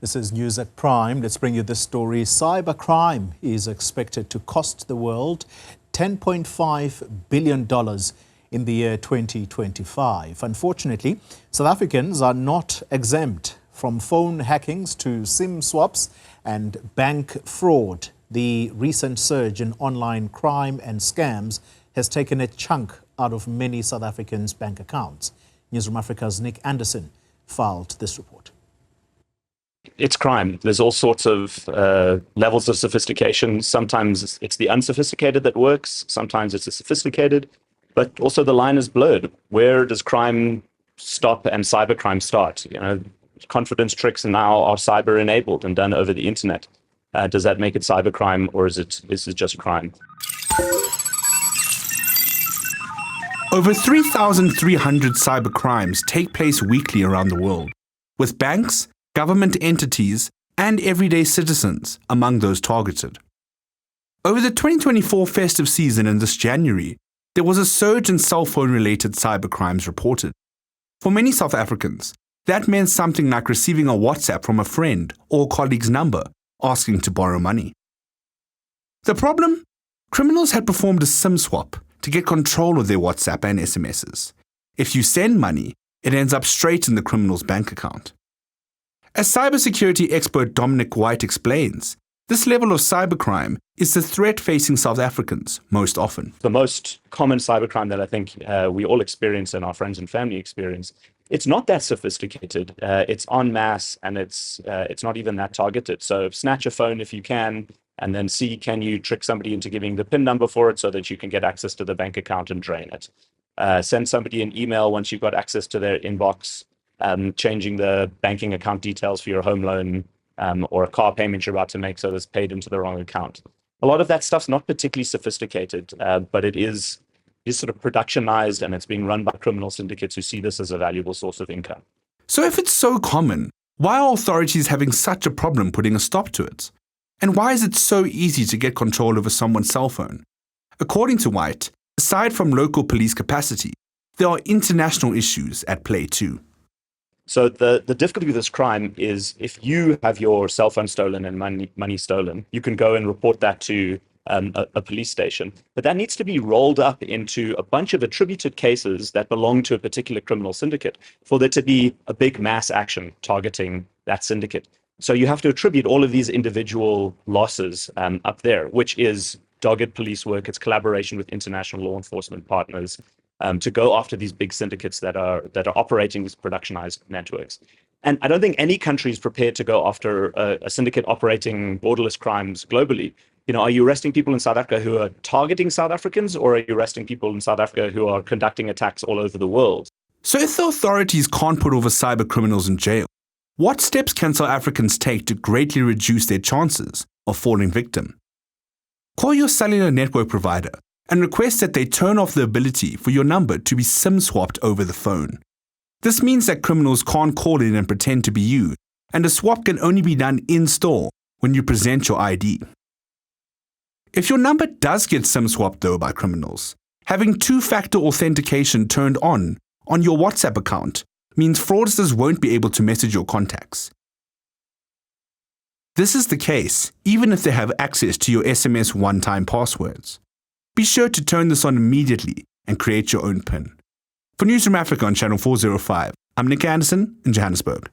This is News at Prime. Let's bring you this story. Cybercrime is expected to cost the world $10.5 billion in the year 2025. Unfortunately, South Africans are not exempt from phone hackings to SIM swaps and bank fraud. The recent surge in online crime and scams has taken a chunk out of many South Africans' bank accounts. Newzroom Afrika's Andersen filed this report. It's crime. There's all sorts of levels of sophistication. Sometimes it's the unsophisticated that works. Sometimes it's the sophisticated. But also the line is blurred. Where does crime stop and cybercrime start? You know, confidence tricks now are cyber enabled and done over the internet. Does that make it cybercrime, or is it just crime? Over 3,300 cybercrimes take place weekly around the world, with banks, government entities, and everyday citizens among those targeted. Over the 2024 festive season in this January, there was a surge in cell phone-related cybercrimes reported. For many South Africans, that meant something like receiving a WhatsApp from a friend or colleague's number asking to borrow money. The problem? Criminals had performed a SIM swap to get control of their WhatsApp and SMSs. If you send money, it ends up straight in the criminal's bank account. As cybersecurity expert Dominic White explains, this level of cybercrime is the threat facing South Africans most often. The most common cybercrime that I think we all experience and our friends and family experience, it's not that sophisticated. It's en masse, and it's not even that targeted. So snatch a phone if you can, and then see, can you trick somebody into giving the PIN number for it so that you can get access to the bank account and drain it. Send somebody an email once you've got access to their inbox, changing the banking account details for your home loan or a car payment you're about to make so that's paid into the wrong account. A lot of that stuff's not particularly sophisticated, but it is sort of productionized, and it's being run by criminal syndicates who see this as a valuable source of income. So if it's so common, why are authorities having such a problem putting a stop to it? And why is it so easy to get control over someone's cell phone? According to White, aside from local police capacity, there are international issues at play too. So the difficulty with this crime is if you have your cell phone stolen and money stolen, you can go and report that to a police station. But that needs to be rolled up into a bunch of attributed cases that belong to a particular criminal syndicate for there to be a big mass action targeting that syndicate. So you have to attribute all of these individual losses up there, which is dogged police work. It's collaboration with international law enforcement partners to go after these big syndicates that are operating these productionized networks. And I don't think any country is prepared to go after a syndicate operating borderless crimes globally. You know, are you arresting people in South Africa who are targeting South Africans, or are you arresting people in South Africa who are conducting attacks all over the world? So if the authorities can't put over cyber criminals in jail, what steps can South Africans take to greatly reduce their chances of falling victim? Call your cellular network provider and request that they turn off the ability for your number to be SIM swapped over the phone. This means that criminals can't call in and pretend to be you, and a swap can only be done in-store when you present your ID. If your number does get SIM swapped though by criminals, having two-factor authentication turned on your WhatsApp account means fraudsters won't be able to message your contacts. This is the case even if they have access to your SMS one-time passwords. Be sure to turn this on immediately and create your own PIN. For Newzroom Afrika on Channel 405, I'm Andersen in Johannesburg.